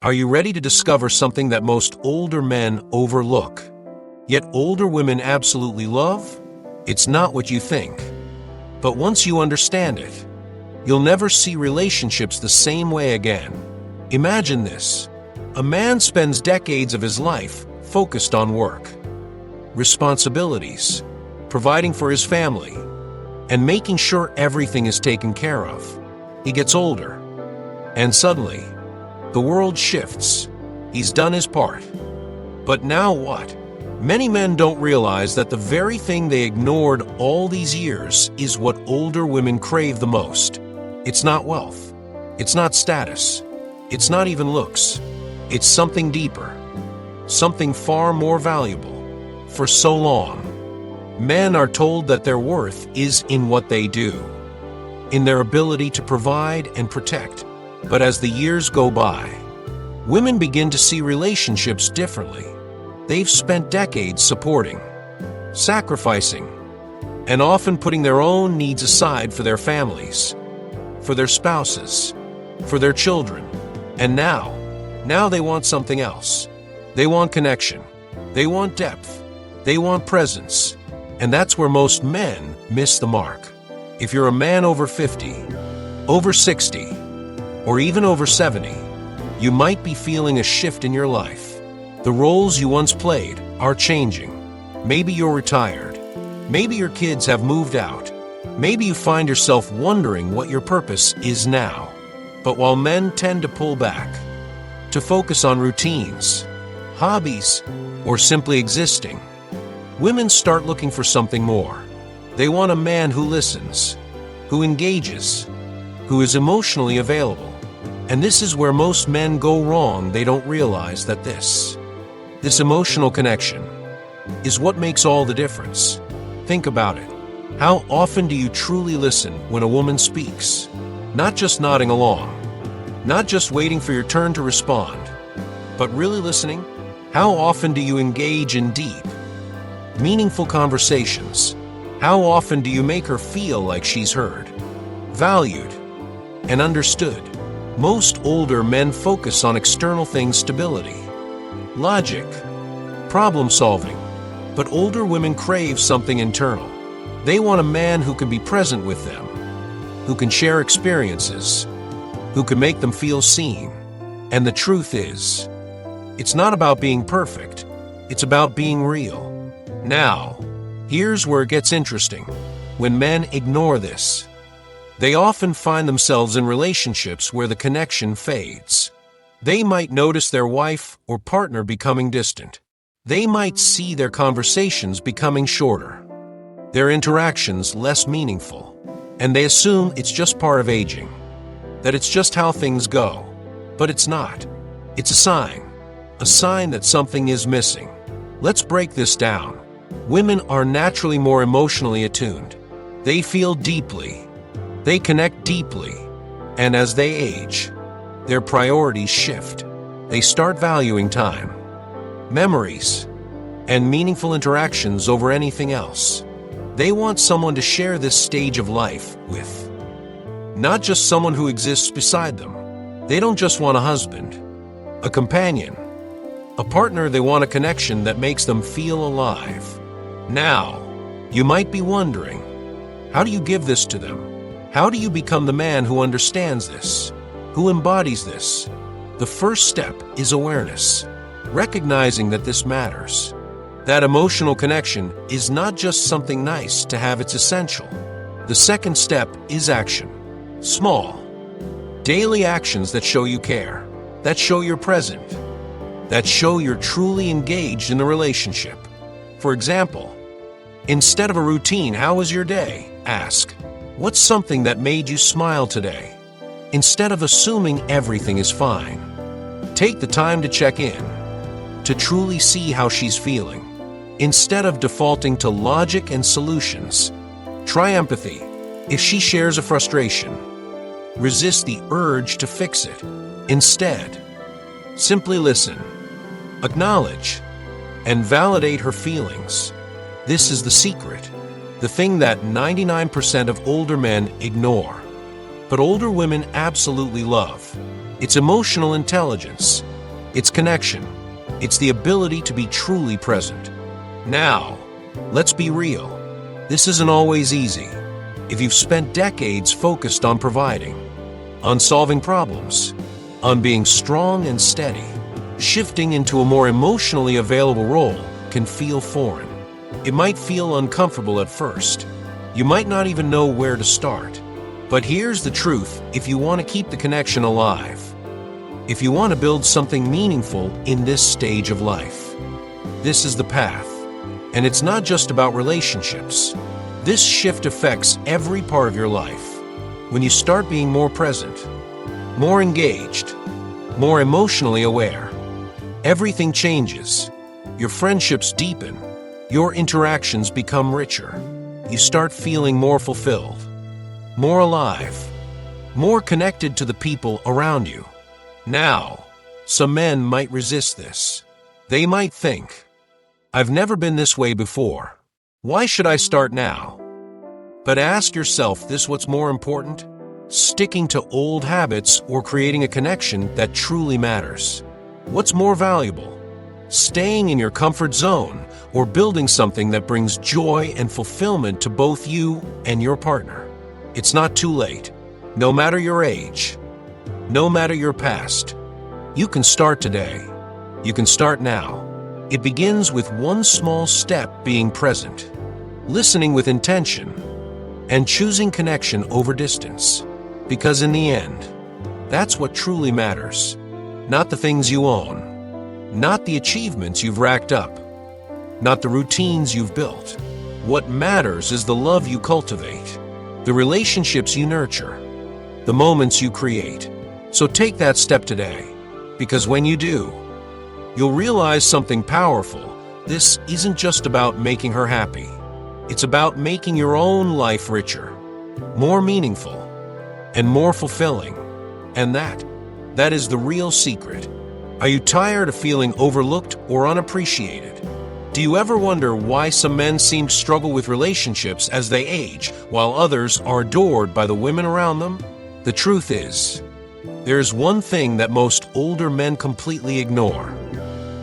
Are you ready to discover something that most older men overlook, yet older women absolutely love? It's not what you think. But once you understand it, you'll never see relationships the same way again. Imagine this. A man spends decades of his life focused on work, responsibilities, providing for his family, and making sure everything is taken care of. He gets older, and suddenly, the world shifts. He's done his part. But now what? Many men don't realize that the very thing they ignored all these years is what older women crave the most. It's not wealth. It's not status. It's not even looks. It's something deeper. Something far more valuable. For so long, men are told that their worth is in what they do, in their ability to provide and protect. But as the years go by, women begin to see relationships differently. They've spent decades supporting, sacrificing, and often putting their own needs aside for their families, for their spouses, for their children. And now they want something else. They want connection. They want depth. They want presence. And that's where most men miss the mark. If you're a man over 50, over 60, or even over 70, you might be feeling a shift in your life. The roles you once played are changing. Maybe you're retired. Maybe your kids have moved out. Maybe you find yourself wondering what your purpose is now. But while men tend to pull back, to focus on routines, hobbies, or simply existing, women start looking for something more. They want a man who listens, who engages, who is emotionally available. And this is where most men go wrong. They don't realize that this emotional connection is what makes all the difference. Think about it. How often do you truly listen when a woman speaks? Not just nodding along, not just waiting for your turn to respond, but really listening? How often do you engage in deep, meaningful conversations? How often do you make her feel like she's heard, valued, and understood? Most older men focus on external things: stability, logic, problem solving. But older women crave something internal. They want a man who can be present with them, who can share experiences, who can make them feel seen. And the truth is, it's not about being perfect. It's about being real. Now, here's where it gets interesting. When men ignore this, they often find themselves in relationships where the connection fades. They might notice their wife or partner becoming distant. They might see their conversations becoming shorter, their interactions less meaningful, and they assume it's just part of aging, that it's just how things go. But it's not. It's a sign that something is missing. Let's break this down. Women are naturally more emotionally attuned. They feel deeply. They connect deeply, and as they age, their priorities shift. They start valuing time, memories, and meaningful interactions over anything else. They want someone to share this stage of life with, not just someone who exists beside them. They don't just want a husband, a companion, a partner. They want a connection that makes them feel alive. Now, you might be wondering, how do you give this to them? How do you become the man who understands this, who embodies this? The first step is awareness, recognizing that this matters. That emotional connection is not just something nice to have, it's essential. The second step is action. Small, daily actions that show you care, that show you're present, that show you're truly engaged in the relationship. For example, instead of a routine, "How was your day?" ask, "What's something that made you smile today?" Instead of assuming everything is fine, take the time to check in, to truly see how she's feeling. Instead of defaulting to logic and solutions, try empathy. If she shares a frustration, resist the urge to fix it. Instead, simply listen, acknowledge, and validate her feelings. This is the secret, the thing that 99% of older men ignore, but older women absolutely love. It's emotional intelligence. It's connection. It's the ability to be truly present. Now, let's be real. This isn't always easy. If you've spent decades focused on providing, on solving problems, on being strong and steady, shifting into a more emotionally available role can feel foreign. It might feel uncomfortable at first. You might not even know where to start. But here's the truth: if you want to keep the connection alive, if you want to build something meaningful in this stage of life, this is the path. And it's not just about relationships. This shift affects every part of your life. When you start being more present, more engaged, more emotionally aware, everything changes. Your friendships deepen. Your interactions become richer. You start feeling more fulfilled, more alive, more connected to the people around you. Now, some men might resist this. They might think, "I've never been this way before. Why should I start now?" But ask yourself this: what's more important? Sticking to old habits or creating a connection that truly matters? What's more valuable? Staying in your comfort zone or building something that brings joy and fulfillment to both you and your partner? It's not too late. No matter your age, no matter your past, you can start today. You can start now. It begins with one small step: being present, listening with intention, and choosing connection over distance. Because in the end, that's what truly matters. Not the things you own, not the achievements you've racked up, not the routines you've built. What matters is the love you cultivate, the relationships you nurture, the moments you create. So take that step today, because when you do, you'll realize something powerful. This isn't just about making her happy. It's about making your own life richer, more meaningful, and more fulfilling. And that is the real secret. Are you tired of feeling overlooked or unappreciated? Do you ever wonder why some men seem to struggle with relationships as they age, while others are adored by the women around them? The truth is, there's one thing that most older men completely ignore,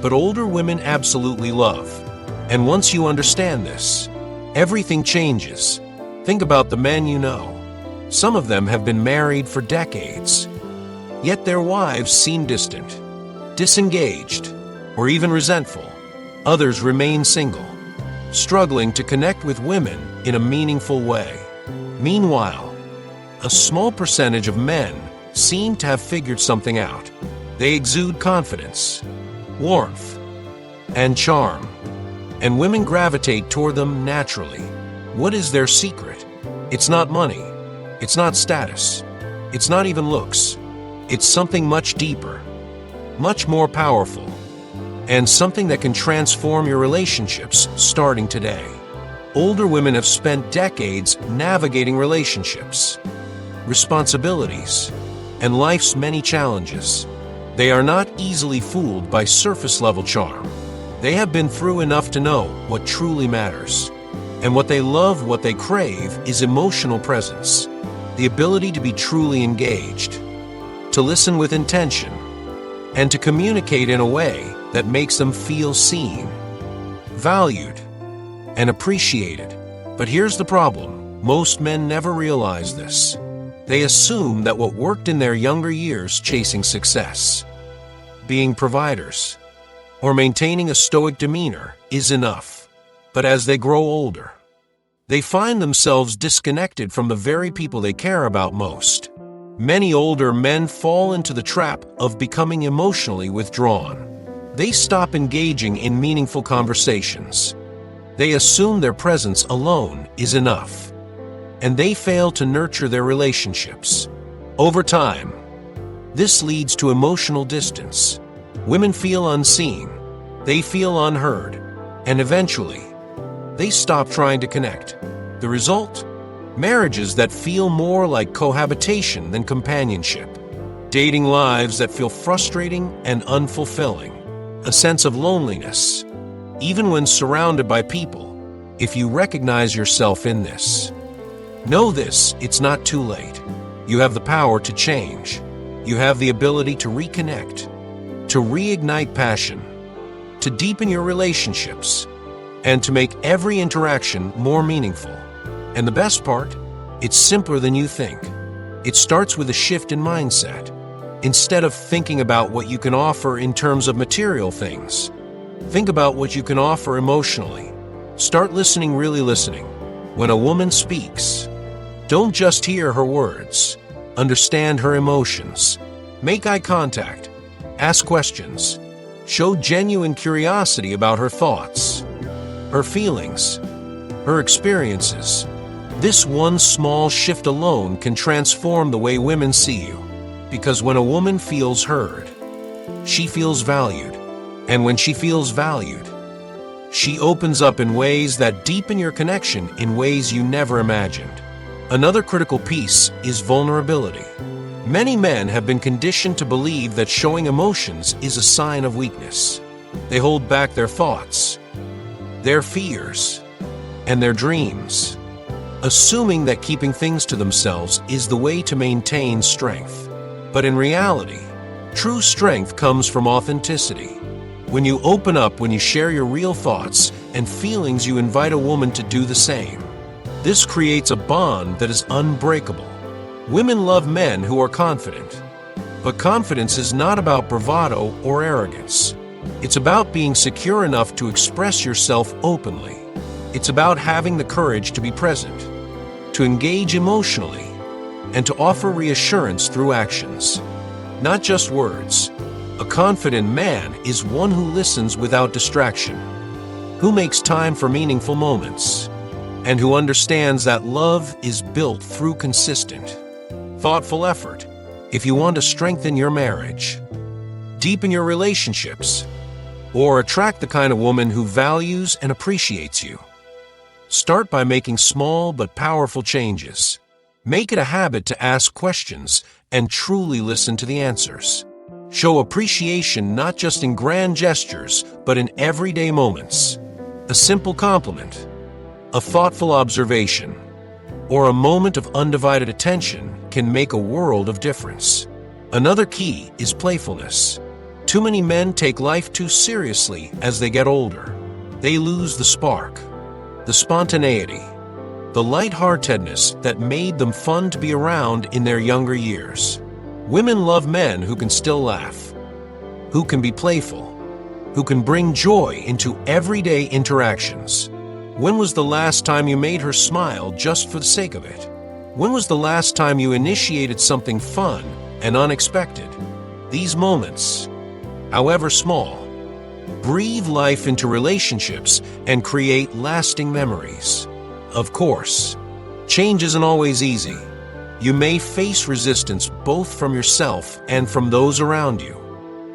but older women absolutely love. And once you understand this, everything changes. Think about the men you know. Some of them have been married for decades, yet their wives seem distant, disengaged, or even resentful. Others remain single, struggling to connect with women in a meaningful way. Meanwhile, a small percentage of men seem to have figured something out. They exude confidence, warmth, and charm, and women gravitate toward them naturally. What is their secret? It's not money. It's not status. It's not even looks. It's something much deeper, much more powerful, and something that can transform your relationships starting today. Older women have spent decades navigating relationships, responsibilities, and life's many challenges. They are not easily fooled by surface-level charm. They have been through enough to know what truly matters. And what they love, what they crave, is emotional presence, the ability to be truly engaged, to listen with intention, and to communicate in a way that makes them feel seen, valued, and appreciated. But here's the problem: most men never realize this. They assume that what worked in their younger years, chasing success, being providers, or maintaining a stoic demeanor, is enough. But as they grow older, they find themselves disconnected from the very people they care about most. Many older men fall into the trap of becoming emotionally withdrawn. They stop engaging in meaningful conversations. They assume their presence alone is enough, and they fail to nurture their relationships. Over time, this leads to emotional distance. Women feel unseen, they feel unheard, and eventually, they stop trying to connect. The result? Marriages that feel more like cohabitation than companionship. Dating lives that feel frustrating and unfulfilling. A sense of loneliness, even when surrounded by people. If you recognize yourself in this, know this: it's not too late. You have the power to change. You have the ability to reconnect, to reignite passion, to deepen your relationships, and to make every interaction more meaningful. And the best part? It's simpler than you think. It starts with a shift in mindset. Instead of thinking about what you can offer in terms of material things, think about what you can offer emotionally. Start listening, really listening. When a woman speaks, don't just hear her words. Understand her emotions. Make eye contact. Ask questions. Show genuine curiosity about her thoughts, her feelings, her experiences. This one small shift alone can transform the way women see you. Because when a woman feels heard, she feels valued. And when she feels valued, she opens up in ways that deepen your connection in ways you never imagined. Another critical piece is vulnerability. Many men have been conditioned to believe that showing emotions is a sign of weakness. They hold back their thoughts, their fears, and their dreams, assuming that keeping things to themselves is the way to maintain strength. But in reality, true strength comes from authenticity. When you open up, when you share your real thoughts and feelings, you invite a woman to do the same. This creates a bond that is unbreakable. Women love men who are confident. But confidence is not about bravado or arrogance. It's about being secure enough to express yourself openly. It's about having the courage to be present, to engage emotionally, and to offer reassurance through actions, not just words. A confident man is one who listens without distraction, who makes time for meaningful moments, and who understands that love is built through consistent, thoughtful effort. If you want to strengthen your marriage, deepen your relationships, or attract the kind of woman who values and appreciates you, start by making small but powerful changes. Make it a habit to ask questions and truly listen to the answers. Show appreciation not just in grand gestures, but in everyday moments. A simple compliment, a thoughtful observation, or a moment of undivided attention can make a world of difference. Another key is playfulness. Too many men take life too seriously as they get older. They lose the spark, the spontaneity, the lightheartedness that made them fun to be around in their younger years. Women love men who can still laugh, who can be playful, who can bring joy into everyday interactions. When was the last time you made her smile just for the sake of it? When was the last time you initiated something fun and unexpected? These moments, however small, breathe life into relationships and create lasting memories. Of course, change isn't always easy. You may face resistance both from yourself and from those around you.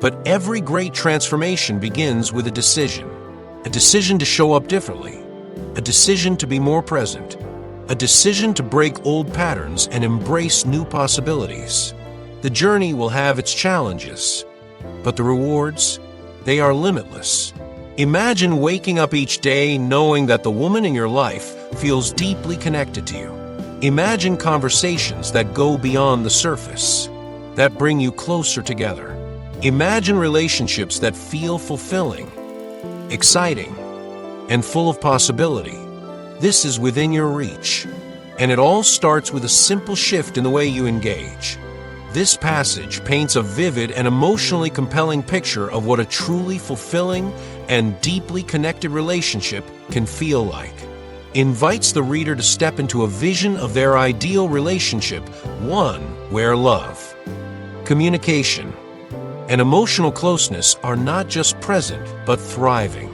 But every great transformation begins with a decision to show up differently, a decision to be more present, a decision to break old patterns and embrace new possibilities. The journey will have its challenges, but the rewards, they are limitless. Imagine waking up each day knowing that the woman in your life feels deeply connected to you. Imagine conversations that go beyond the surface, that bring you closer together. Imagine relationships that feel fulfilling, exciting, and full of possibility. This is within your reach, and it all starts with a simple shift in the way you engage. This passage paints a vivid and emotionally compelling picture of what a truly fulfilling and deeply connected relationship can feel like. Invites the reader to step into a vision of their ideal relationship, one where love, communication, and emotional closeness are not just present, but thriving.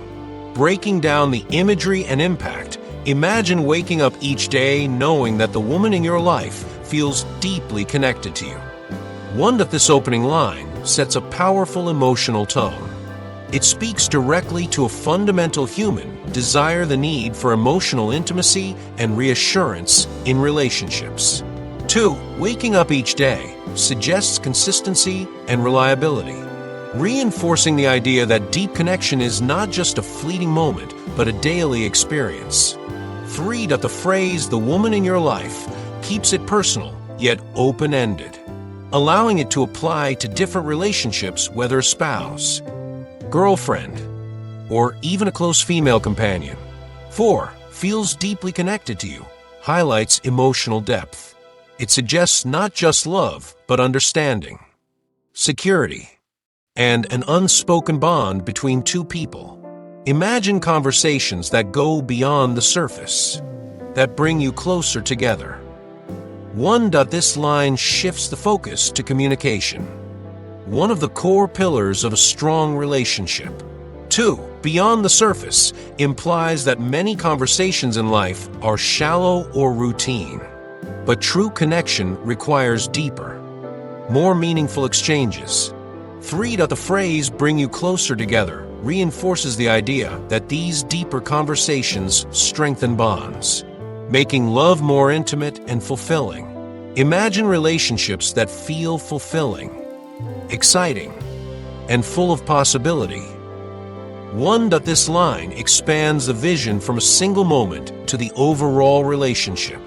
Breaking down the imagery and impact, imagine waking up each day knowing that the woman in your life feels deeply connected to you. This opening line sets a powerful emotional tone. It speaks directly to a fundamental human desire, the need for emotional intimacy and reassurance in relationships. 2. Waking up each day suggests consistency and reliability, reinforcing the idea that deep connection is not just a fleeting moment, but a daily experience. 3. That the phrase, the woman in your life, keeps it personal, yet open-ended. allowing it to apply to different relationships, whether a spouse, girlfriend, or even a close female companion. 4. Feels deeply connected to you, highlights emotional depth. It suggests not just love, but understanding, security, and an unspoken bond between two people. Imagine conversations that go beyond the surface, that bring you closer together. 1. This line shifts the focus to communication, one of the core pillars of a strong relationship. 2. Beyond the surface implies that many conversations in life are shallow or routine, but true connection requires deeper, more meaningful exchanges. 3. The phrase "bring you closer together" reinforces the idea that these deeper conversations strengthen bonds, making love more intimate and fulfilling. Imagine relationships that feel fulfilling, exciting, and full of possibility. 1. This line expands the vision from a single moment to the overall relationship.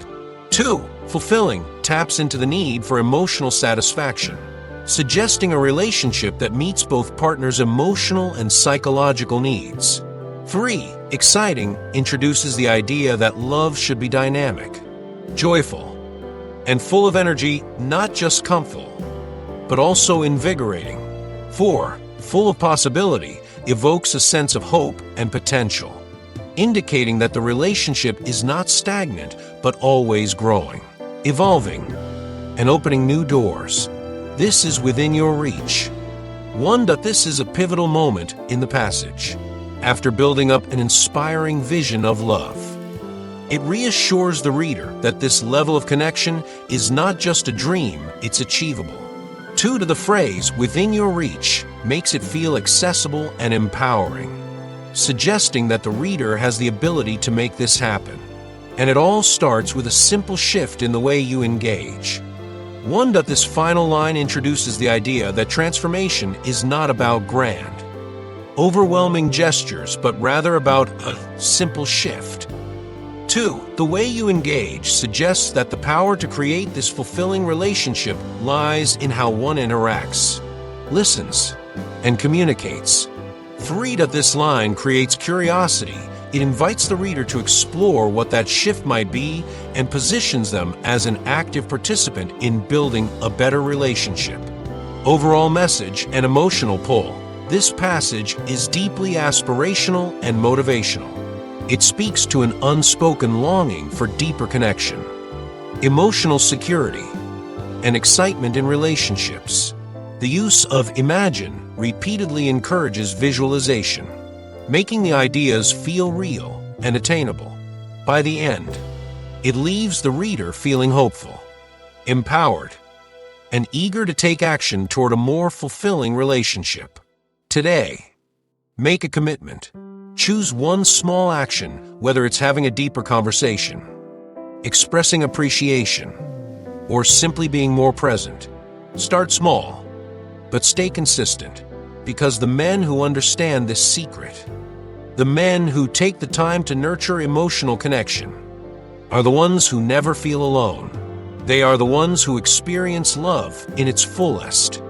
2. Fulfilling taps into the need for emotional satisfaction, suggesting a relationship that meets both partners' emotional and psychological needs. 3. Exciting introduces the idea that love should be dynamic, joyful, and full of energy, not just comfortable, but also invigorating. 4. Full of possibility evokes a sense of hope and potential, indicating that the relationship is not stagnant but always growing, evolving, and opening new doors. This is within your reach. 1. This is a pivotal moment in the passage. After building up an inspiring vision of love, it reassures the reader that this level of connection is not just a dream, it's achievable. 2. The phrase "within your reach" makes it feel accessible and empowering, suggesting that the reader has the ability to make this happen. And it all starts with a simple shift in the way you engage. 1. This final line introduces the idea that transformation is not about grand, overwhelming gestures, but rather about a simple shift. 2. The way you engage suggests that the power to create this fulfilling relationship lies in how one interacts, listens, and communicates. 3. This line creates curiosity. It invites the reader to explore what that shift might be and positions them as an active participant in building a better relationship. Overall message and emotional pull. This passage is deeply aspirational and motivational. It speaks to an unspoken longing for deeper connection, emotional security, and excitement in relationships. The use of "imagine" repeatedly encourages visualization, making the ideas feel real and attainable. By the end, it leaves the reader feeling hopeful, empowered, and eager to take action toward a more fulfilling relationship. Today, make a commitment. Choose one small action, whether it's having a deeper conversation, expressing appreciation, or simply being more present. Start small, but stay consistent, because the men who understand this secret, the men who take the time to nurture emotional connection, are the ones who never feel alone. They are the ones who experience love in its fullest,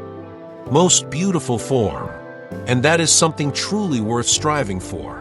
most beautiful form, and that is something truly worth striving for.